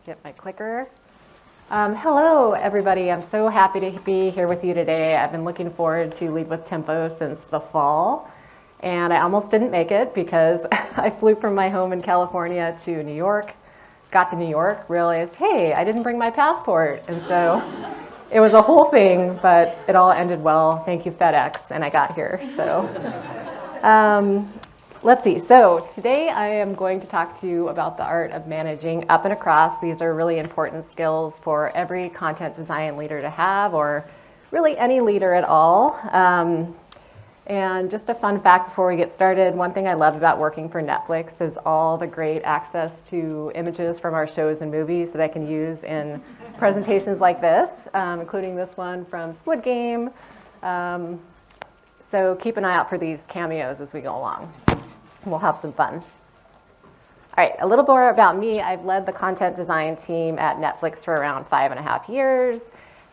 Get my clicker. Hello, everybody. I'm so happy to be here with you today. I've been looking forward to Lead with Tempo since the fall, and I almost didn't make it because I flew from my home in California to New York, got to New York, realized, hey, I didn't bring my passport, and so it was a whole thing, but it all ended well. Thank you, FedEx, and I got here. Let's see. So today I am going to talk to you about the art of managing up and across. These are really important skills for every content design leader to have, or really any leader at all. And just a fun fact before we get started, one thing I love about working for Netflix is all the great access to images from our shows and movies that I can use in presentations like this, including this one from Squid Game. So keep an eye out for these cameos as we go along. We'll have some fun. All right, a little more about me. I've led the content design team at Netflix for around 5.5 years.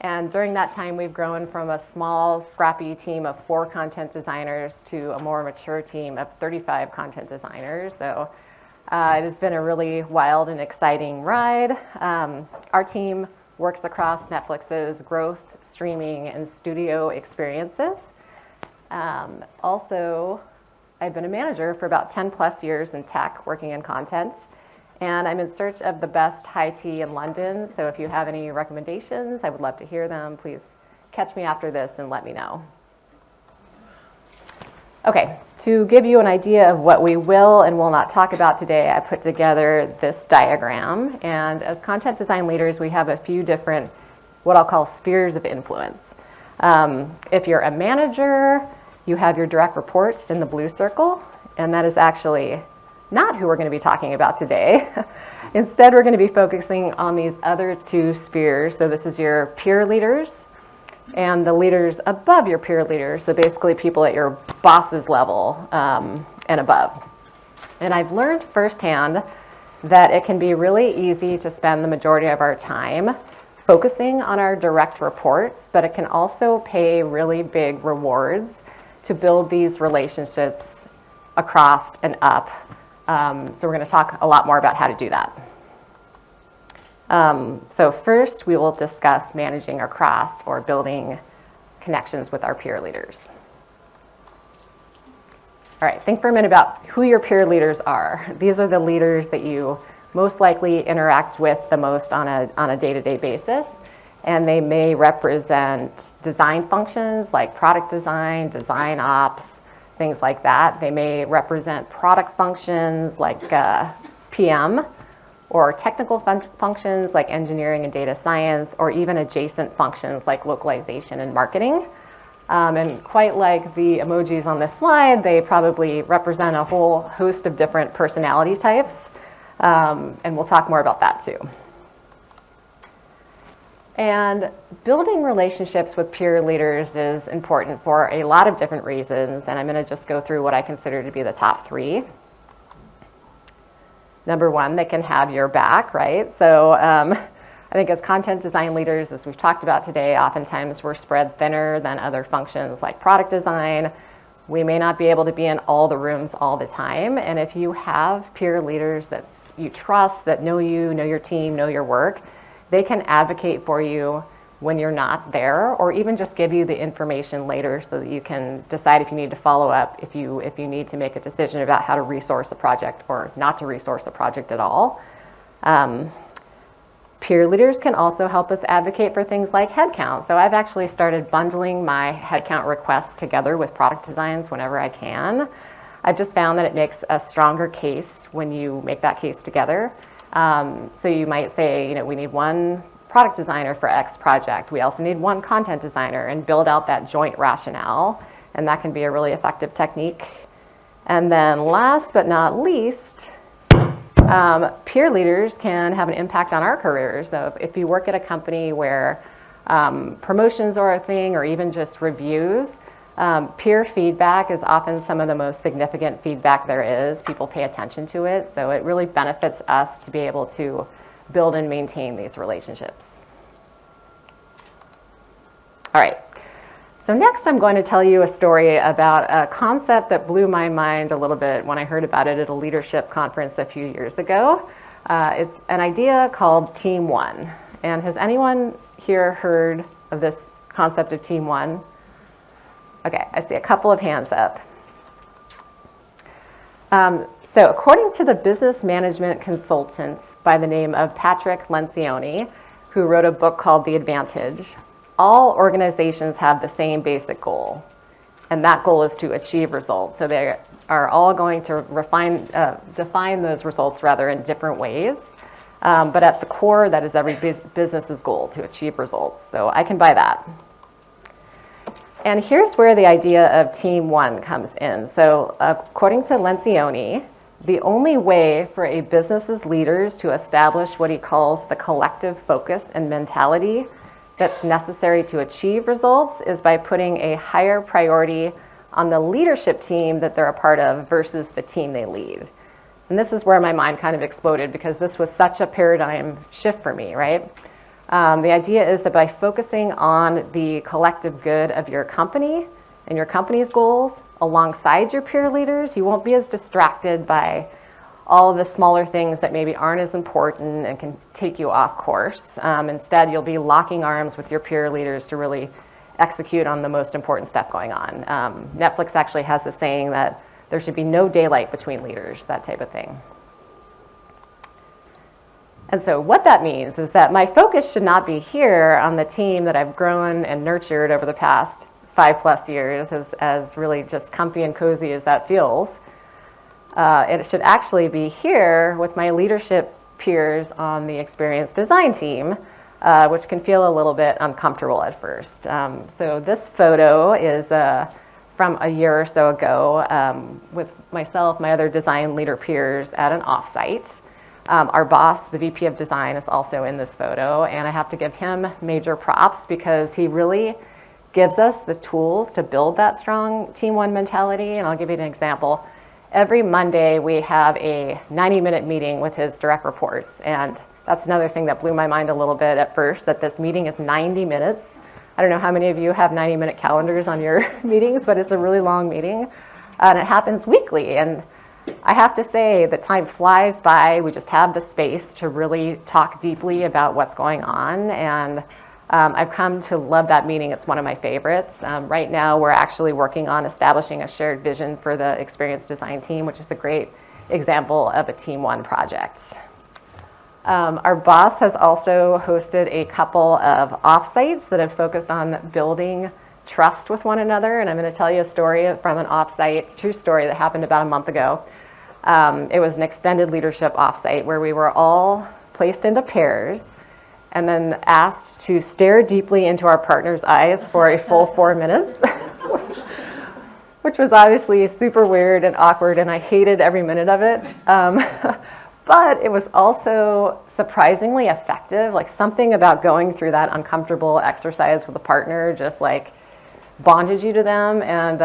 And during that time, we've grown from a small, scrappy team of 4 content designers to a more mature team of 35 content designers. So it has been a really wild and exciting ride. Our team works across Netflix's growth, streaming, and studio experiences. Also, I've been a manager for about 10 plus years in tech, working in content, and I'm in search of the best high tea in London. So if you have any recommendations, I would love to hear them. Please catch me after this and let me know. Okay, to give you an idea of what we will and will not talk about today, I put together this diagram. And as content design leaders, we have a few different, what I'll call spheres of influence. If you're a manager, you have your direct reports in the blue circle, and that is actually not who we're going to be talking about today. Instead, we're going to be focusing on these other 2 spheres. So this is your peer leaders and the leaders above your peer leaders, so basically people at your boss's level and above. And I've learned firsthand that it can be really easy to spend the majority of our time focusing on our direct reports, but it can also pay really big rewards to build these relationships across and up. So we're going to talk a lot more about how to do that. So first, we will discuss managing across or building connections with our peer leaders. All right, think for a minute about who your peer leaders are. These are the leaders that you most likely interact with the most on a day-to-day basis. And they may represent design functions like product design, design ops, things like that. They may represent product functions like PM, or technical functions like engineering and data science, or even adjacent functions like localization and marketing. And quite like the emojis on this slide, they probably represent a whole host of different personality types. And we'll talk more about that too. And building relationships with peer leaders is important for a lot of different reasons, and I'm going to just go through what I consider to be the top 3. Number 1, they can have your back, right? So I think as content design leaders, as we've talked about today, oftentimes we're spread thinner than other functions like product design. We may not be able to be in all the rooms all the time, and if you have peer leaders that you trust, that know you, know your team, know your work, they can advocate for you when you're not there, or even just give you the information later so that you can decide if you need to follow up, if you need to make a decision about how to resource a project or not to resource a project at all. Peer leaders can also help us advocate for things like headcount. So I've actually started bundling my headcount requests together with product designs whenever I can. I've just found that it makes a stronger case when you make that case together. So you might say, we need 1 product designer for X project. We also need 1 content designer, and build out that joint rationale. And that can be a really effective technique. And then last but not least, peer leaders can have an impact on our careers. So if you work at a company where promotions are a thing, or even just reviews, peer feedback is often some of the most significant feedback there is. People pay attention to it, so it really benefits us to be able to build and maintain these relationships. All right, so next I'm going to tell you a story about a concept that blew my mind a little bit when I heard about it at a leadership conference a few years ago. It's an idea called Team One. And has anyone here heard of this concept of Team One? Okay, I see a couple of hands up. So according to the business management consultants by the name of Patrick Lencioni, who wrote a book called The Advantage, all organizations have the same basic goal, and that goal is to achieve results. So they are all going to define those results rather in different ways, but at the core, that is every business's goal, to achieve results. So I can buy that. And here's where the idea of Team One comes in. So according to Lencioni, the only way for a business's leaders to establish what he calls the collective focus and mentality that's necessary to achieve results is by putting a higher priority on the leadership team that they're a part of versus the team they lead. And this is where my mind kind of exploded, because this was such a paradigm shift for me, right? The idea is that by focusing on the collective good of your company and your company's goals alongside your peer leaders, you won't be as distracted by all of the smaller things that maybe aren't as important and can take you off course. Instead, you'll be locking arms with your peer leaders to really execute on the most important stuff going on. Netflix actually has a saying that there should be no daylight between leaders, that type of thing. And so what that means is that my focus should not be here on the team that I've grown and nurtured over the past 5+ years, as really just comfy and cozy as that feels. It should actually be here with my leadership peers on the experience design team, which can feel a little bit uncomfortable at first. So this photo is from a year or so ago with myself, my other design leader peers at an offsite. Our boss, the VP of design, is also in this photo, and I have to give him major props because he really gives us the tools to build that strong Team One mentality. And I'll give you an example. Every Monday, we have a 90-minute meeting with his direct reports, and that's another thing that blew my mind a little bit at first, that this meeting is 90 minutes. I don't know how many of you have 90-minute calendars on your meetings, but it's a really long meeting, and it happens weekly. And I have to say, the time flies by. We just have the space to really talk deeply about what's going on, and I've come to love that meeting. It's one of my favorites. Right now, we're actually working on establishing a shared vision for the experience design team, which is a great example of a Team One project. Our boss has also hosted a couple of offsites that have focused on building trust with one another, and I'm going to tell you a story from an offsite, true story that happened about a month ago. It was an extended leadership offsite where we were all placed into pairs and then asked to stare deeply into our partner's eyes for a full 4 minutes, which was obviously super weird and awkward, and I hated every minute of it. But it was also surprisingly effective. Like, something about going through that uncomfortable exercise with a partner just like bonded you to them. And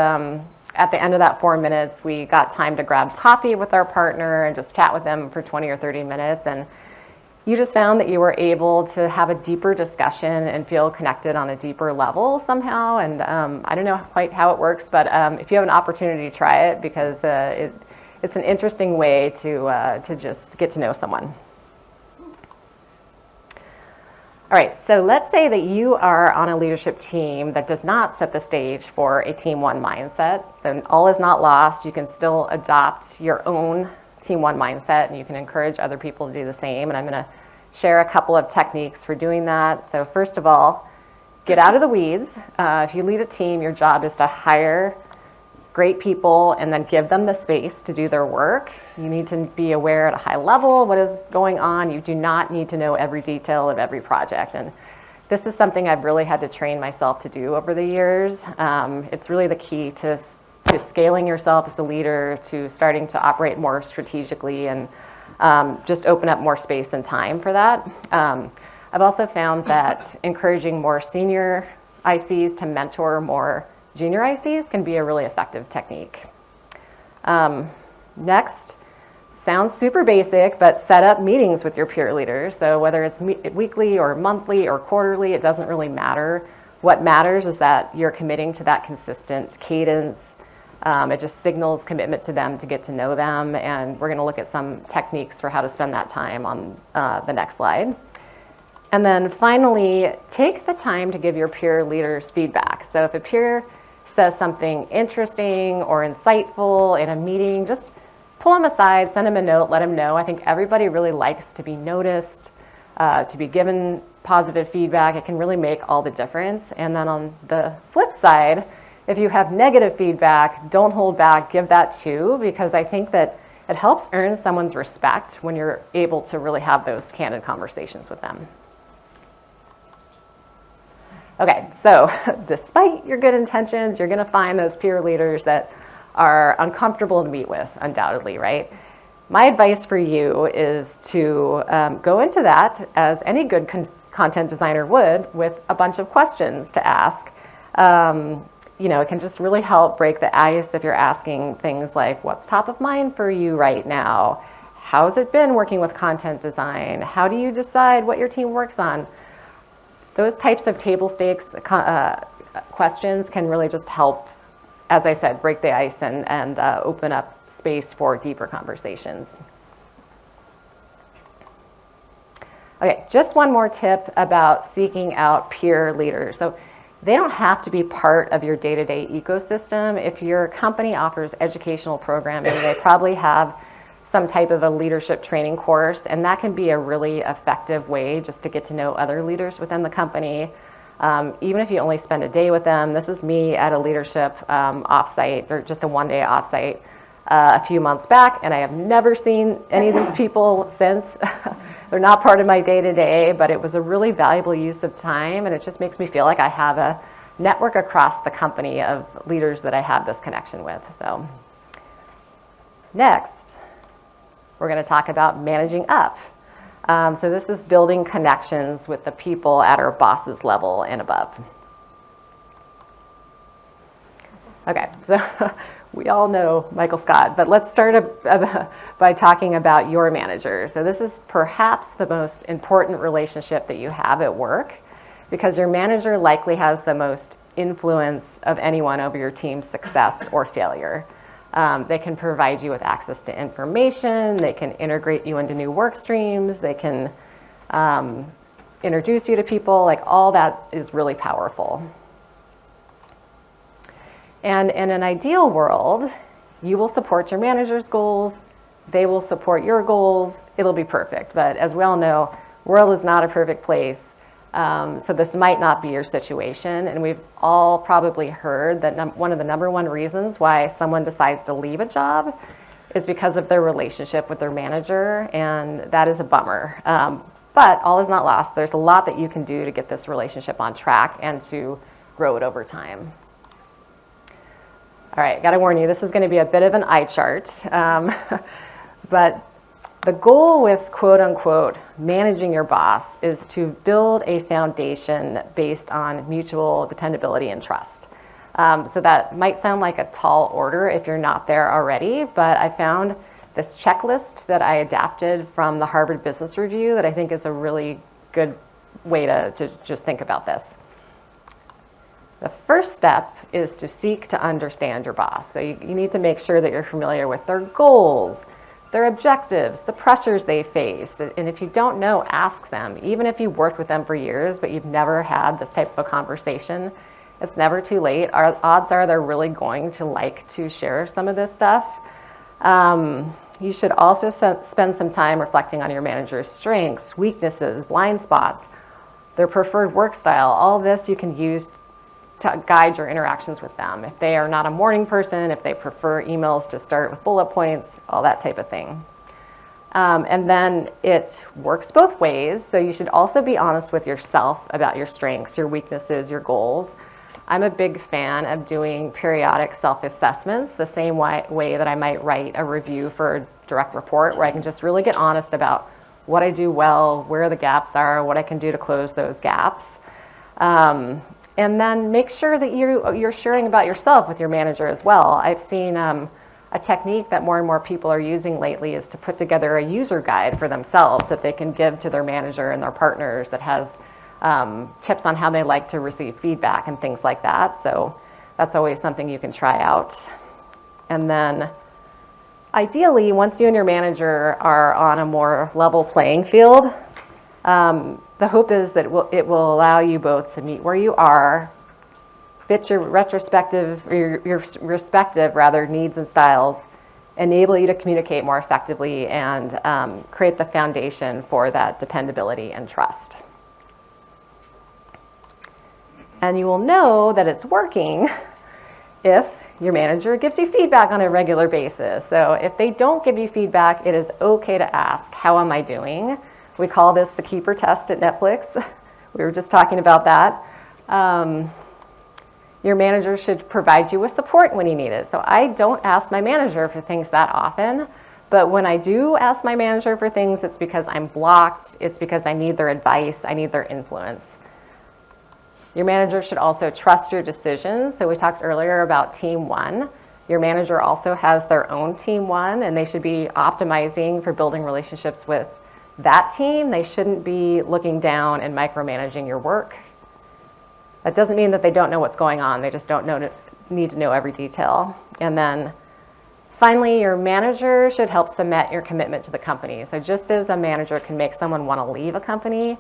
at the end of that 4 minutes, we got time to grab coffee with our partner and just chat with them for 20 or 30 minutes. And you just found that you were able to have a deeper discussion and feel connected on a deeper level somehow. And I don't know quite how it works, but if you have an opportunity, try it, because it's an interesting way to just get to know someone. All right, so let's say that you are on a leadership team that does not set the stage for a Team One mindset. So all is not lost. You can still adopt your own Team One mindset, and you can encourage other people to do the same. And I'm going to share a couple of techniques for doing that. So first of all, get out of the weeds. If you lead a team, your job is to hire great people and then give them the space to do their work. You need to be aware at a high level what is going on. You do not need to know every detail of every project. And this is something I've really had to train myself to do over the years. It's really the key to scaling yourself as a leader, to starting to operate more strategically, and just open up more space and time for that. I've also found that encouraging more senior ICs to mentor more junior ICs can be a really effective technique. Next, sounds super basic, but set up meetings with your peer leaders. So whether it's weekly or monthly or quarterly, it doesn't really matter. What matters is that you're committing to that consistent cadence, It just signals commitment to them to get to know them, and we're going to look at some techniques for how to spend that time on the next slide. And then finally, take the time to give your peer leaders feedback. So if a peer says something interesting or insightful in a meeting, just pull them aside, send them a note, let them know. I think everybody really likes to be noticed, to be given positive feedback. It can really make all the difference. And then on the flip side, if you have negative feedback, don't hold back, give that too, because I think that it helps earn someone's respect when you're able to really have those candid conversations with them. Okay, so despite your good intentions, you're going to find those peer leaders that are uncomfortable to meet with, undoubtedly, right? My advice for you is to go into that, as any good content designer would, with a bunch of questions to ask. You know, it can just really help break the ice if you're asking things like, what's top of mind for you right now? How's it been working with content design? How do you decide what your team works on? Those types of table stakes questions can really just help, as I said, break the ice and open up space for deeper conversations. Okay, just one more tip about seeking out peer leaders. So they don't have to be part of your day-to-day ecosystem. If your company offers educational programming, they probably have some type of a leadership training course, and that can be a really effective way just to get to know other leaders within the company. Even if you only spend a day with them. This is me at a leadership offsite, or just a one-day offsite a few months back, and I have never seen any of these people since. They're not part of my day-to-day, but it was a really valuable use of time, and it just makes me feel like I have a network across the company of leaders that I have this connection with. So next, we're going to talk about managing up. So this is building connections with the people at our boss's level and above. Okay, so we all know Michael Scott, but let's start by talking about your manager. So this is perhaps the most important relationship that you have at work, because your manager likely has the most influence of anyone over your team's success or failure. They can provide you with access to information, they can integrate you into new work streams, they can introduce you to people, like all that is really powerful. And in an ideal world, you will support your manager's goals, they will support your goals, it'll be perfect. But as we all know, the world is not a perfect place. So this might not be your situation, and we've all probably heard that one of the number one reasons why someone decides to leave a job is because of their relationship with their manager, and that is a bummer. But all is not lost. There's a lot that you can do to get this relationship on track and to grow it over time. All right, gotta warn you, this is gonna be a bit of an eye chart, but the goal with quote unquote managing your boss is to build a foundation based on mutual dependability and trust. So that might sound like a tall order if you're not there already, but I found this checklist that I adapted from the Harvard Business Review that I think is a really good way to just think about this. The first step is to seek to understand your boss. So you need to make sure that you're familiar with their goals, their objectives, the pressures they face. And if you don't know, ask them. Even if you've worked with them for years, but you've never had this type of a conversation, it's never too late. Odds are they're really going to like to share some of this stuff. You should also spend some time reflecting on your manager's strengths, weaknesses, blind spots, their preferred work style. All this you can use to guide your interactions with them. If they are not a morning person, if they prefer emails to start with bullet points, all that type of thing. And then it works both ways. So you should also be honest with yourself about your strengths, your weaknesses, your goals. I'm a big fan of doing periodic self-assessments the same way that I might write a review for a direct report, where I can just really get honest about what I do well, where the gaps are, what I can do to close those gaps. And then make sure that you're sharing about yourself with your manager as well. I've seen a technique that more and more people are using lately is to put together a user guide for themselves that they can give to their manager and their partners that has tips on how they like to receive feedback and things like that. So that's always something you can try out. And then ideally, once you and your manager are on a more level playing field, the hope is that it will allow you both to meet where you are, fit your respective needs and styles, enable you to communicate more effectively, and create the foundation for that dependability and trust. And you will know that it's working if your manager gives you feedback on a regular basis. So if they don't give you feedback, it is okay to ask, how am I doing? We call this the keeper test at Netflix. We were just talking about that. Your manager should provide you with support when you need it. So I don't ask my manager for things that often, but when I do ask my manager for things, it's because I'm blocked, it's because I need their advice, I need their influence. Your manager should also trust your decisions. So we talked earlier about team one. Your manager also has their own team one, and they should be optimizing for building relationships with that team. They shouldn't be looking down and micromanaging your work. That doesn't mean that they don't know what's going on. They just don't need to know every detail. And then finally, your manager should help cement your commitment to the company. So just as a manager can make someone want to leave a company,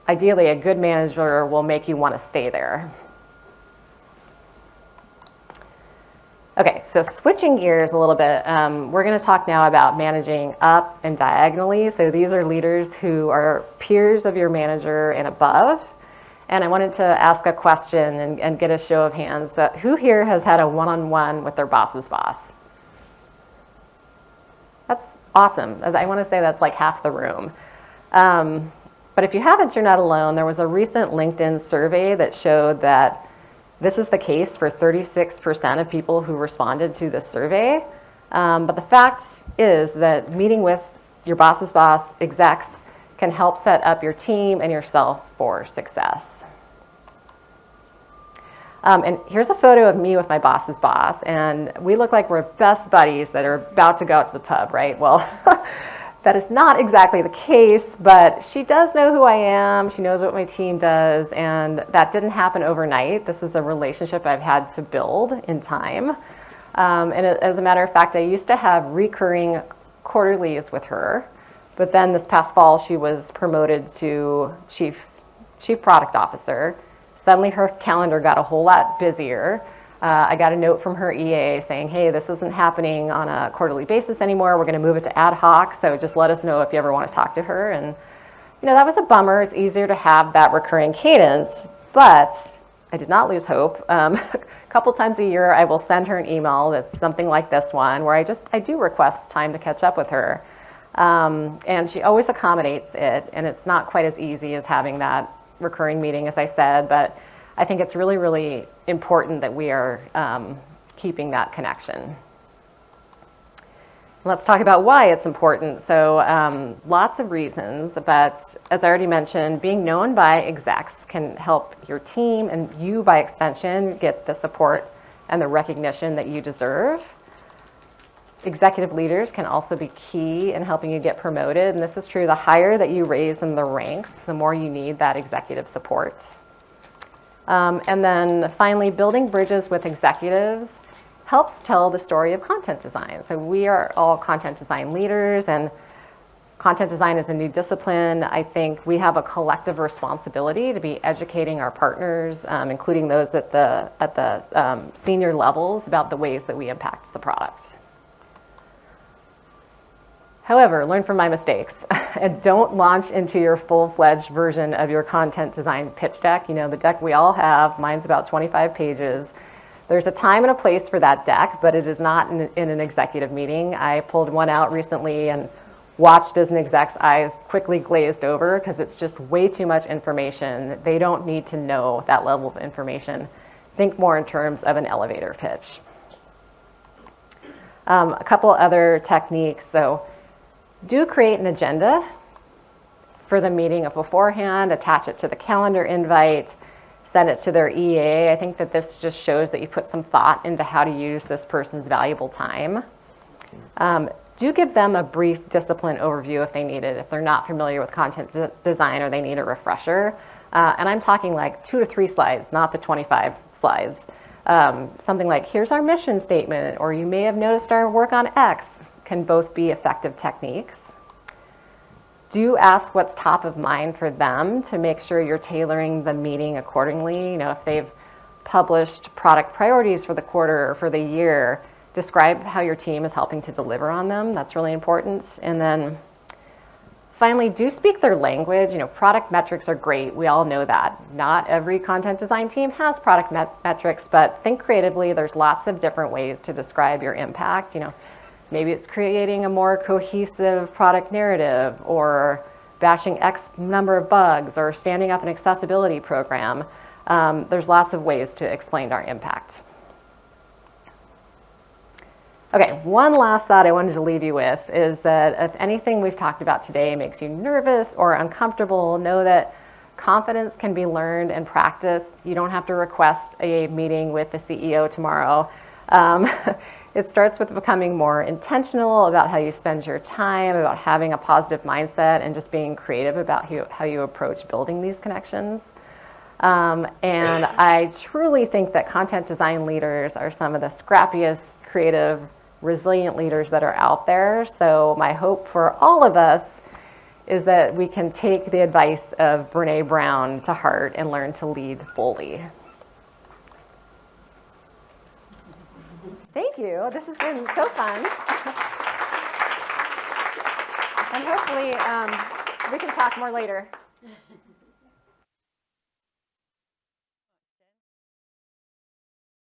ideally, a good manager will make you want to stay there. Okay, so switching gears a little bit, we're going to talk now about managing up and diagonally. So these are leaders who are peers of your manager and above. And I wanted to ask a question and get a show of hands. Who here has had a one-on-one with their boss's boss? That's awesome. I want to say that's like half the room. But if you haven't, you're not alone. There was a recent LinkedIn survey that showed that this is the case for 36% of people who responded to this survey. But the fact is that meeting with your boss's boss, execs, can help set up your team and yourself for success. And here's a photo of me with my boss's boss, and we look like we're best buddies that are about to go out to the pub, right? Well, that is not exactly the case, but she does know who I am, she knows what my team does, and that didn't happen overnight. This is a relationship I've had to build in time. And as a matter of fact, I used to have recurring quarterlies with her, but then this past fall she was promoted to chief product officer. Suddenly her calendar got a whole lot busier. I got a note from her EA saying, hey, this isn't happening on a quarterly basis anymore. We're going to move it to ad hoc, so just let us know if you ever want to talk to her. And that was a bummer. It's easier to have that recurring cadence, but I did not lose hope. A couple times a year, I will send her an email that's something like this one, where I do request time to catch up with her. And she always accommodates it, and it's not quite as easy as having that recurring meeting, as I said, but I think it's really, really important that we are keeping that connection. Let's talk about why it's important. So lots of reasons, but as I already mentioned, being known by execs can help your team and you by extension get the support and the recognition that you deserve. Executive leaders can also be key in helping you get promoted, and this is true. The higher that you raise in the ranks, the more you need that executive support. And then finally, building bridges with executives helps tell the story of content design. So we are all content design leaders, and content design is a new discipline. I think we have a collective responsibility to be educating our partners, including those at the senior levels, about the ways that we impact the product. However, learn from my mistakes and don't launch into your full-fledged version of your content design pitch deck. The deck we all have, mine's about 25 pages. There's a time and a place for that deck, but it is not in an executive meeting. I pulled one out recently and watched as an exec's eyes quickly glazed over because it's just way too much information. They don't need to know that level of information. Think more in terms of an elevator pitch. A couple other techniques. So do create an agenda for the meeting beforehand, attach it to the calendar invite, send it to their EA. I think that this just shows that you put some thought into how to use this person's valuable time. Do give them a brief discipline overview if they need it, if they're not familiar with content design or they need a refresher. And I'm talking like 2 to 3 slides, not the 25 slides. Something like, here's our mission statement, or you may have noticed our work on X, can both be effective techniques. Do ask what's top of mind for them to make sure you're tailoring the meeting accordingly. You know, if they've published product priorities for the quarter or for the year, describe how your team is helping to deliver on them. That's really important. And then finally, do speak their language. You know, product metrics are great. We all know that. Not every content design team has product metrics, but think creatively. There's lots of different ways to describe your impact. You know, maybe it's creating a more cohesive product narrative, or bashing X number of bugs, or standing up an accessibility program. There's lots of ways to explain our impact. Okay, one last thought I wanted to leave you with is that if anything we've talked about today makes you nervous or uncomfortable, know that confidence can be learned and practiced. You don't have to request a meeting with the CEO tomorrow. It starts with becoming more intentional about how you spend your time, about having a positive mindset, and just being creative about how you approach building these connections. And I truly think that content design leaders are some of the scrappiest, creative, resilient leaders that are out there. So my hope for all of us is that we can take the advice of Brené Brown to heart and learn to lead boldly. Thank you. This has been so fun. And hopefully we can talk more later.